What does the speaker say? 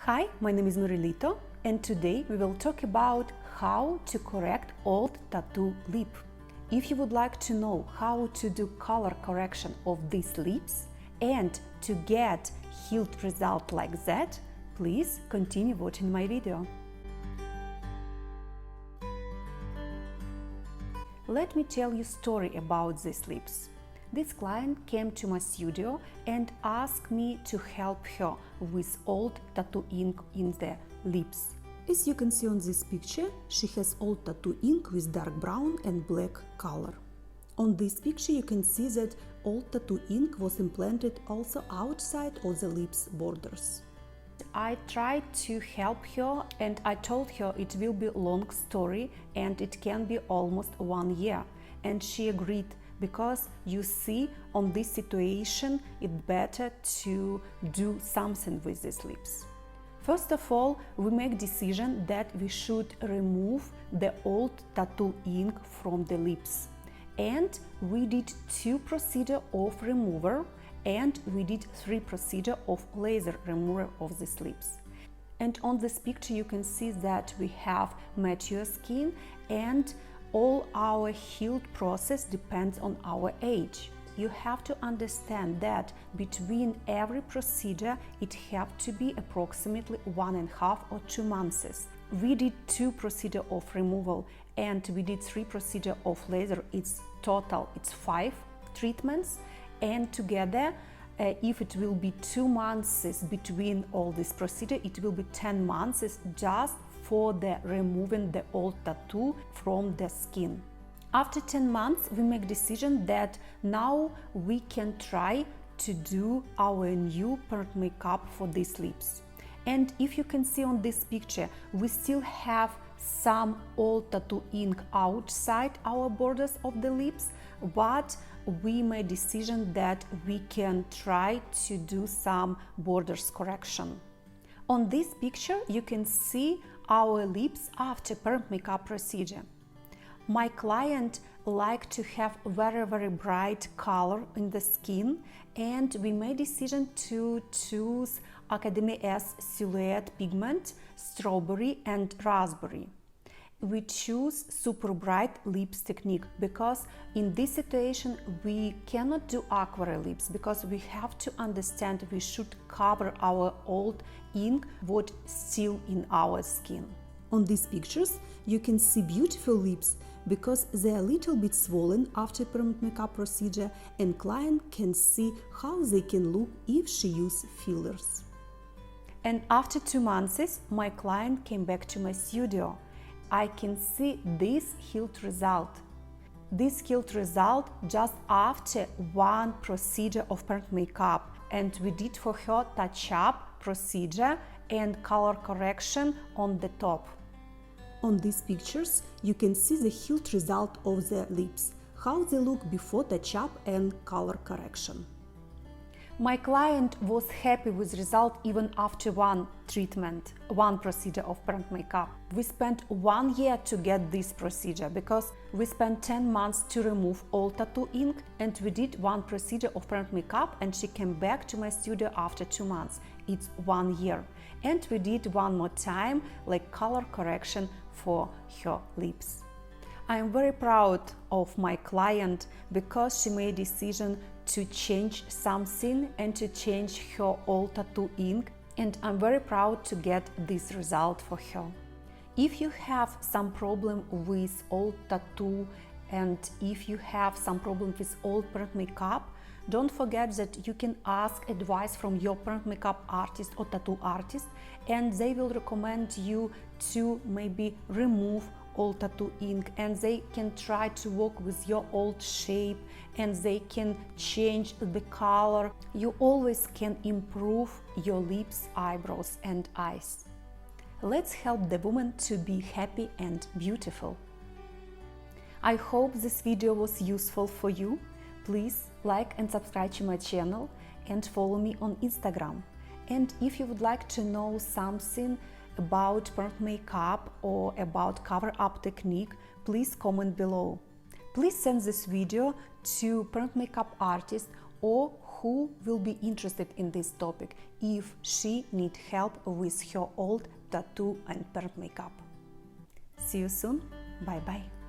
Hi, my name is Lito, and today we will talk about how to correct old tattoo lip. If you would like to know how to do color correction of these lips and to get healed result like that, please continue watching my video. Let me tell you a story about these lips. This client came to my studio and asked me to help her with old tattoo ink in the lips. As you can see on this picture, she has old tattoo ink with dark brown and black color. On this picture you can see that old tattoo ink was implanted also outside of the lips borders. I tried to help her and I told her it will be a long story and it can be almost 1 year, and she agreed because you see on this situation it's better to do something with these lips. First of all, we make decision that we should remove the old tattoo ink from the lips, and we did 2 procedures of remover and we did 3 procedures of laser removal of these lips. And on this picture you can see that we have mature skin and all our healed process depends on our age. You have to understand that between every procedure it have to be approximately 1.5 or 2 months. We did 2 procedures of removal and we did 3 procedures of laser. It's 5 treatments, and together if it will be 2 months between all this procedure, it will be 10 months just for the removing the old tattoo from the skin. After 10 months we make decision that now we can try to do our new permanent makeup for these lips. And if you can see on this picture, we still have some old tattoo ink outside our borders of the lips, but we made decision that we can try to do some borders correction. On this picture you can see our lips after permanent makeup procedure. My client liked to have very bright color in the skin, and we made decision to choose Academy S Silhouette pigment, strawberry and raspberry. We choose super bright lips technique because in this situation we cannot do aquarelle lips, because we have to understand we should cover our old ink what still in our skin. On these pictures you can see beautiful lips because they are a little bit swollen after permanent makeup procedure, and client can see how they can look if she use fillers. And after 2 months my client came back to my studio. I can see this healed result. This healed result just after 1 procedure of permanent makeup, and we did for her touch-up procedure and color correction on the top. On these pictures you can see the healed result of the lips, how they look before touch-up and color correction. My client was happy with result even after 1 treatment, 1 procedure of permanent makeup. We spent 1 year to get this procedure because we spent 10 months to remove all tattoo ink, and we did 1 procedure of permanent makeup and she came back to my studio after 2 months. It's 1 year. And we did 1 more time like color correction for her lips. I am very proud of my client because she made a decision to change something and to change her old tattoo ink, and I'm very proud to get this result for her. If you have some problem with old tattoo and if you have some problem with old permanent makeup, don't forget that you can ask advice from your permanent makeup artist or tattoo artist, and they will recommend you to maybe remove old tattoo ink, and they can try to work with your old shape and they can change the color. You always can improve your lips, eyebrows and eyes. Let's help the woman to be happy and beautiful. I hope this video was useful for you. Please like and subscribe to my channel and follow me on Instagram. And if you would like to know something about permanent makeup or about cover-up technique, please comment below. Please send this video to permanent makeup artist or who will be interested in this topic if she needs help with her old tattoo and perm makeup. See you soon. Bye bye.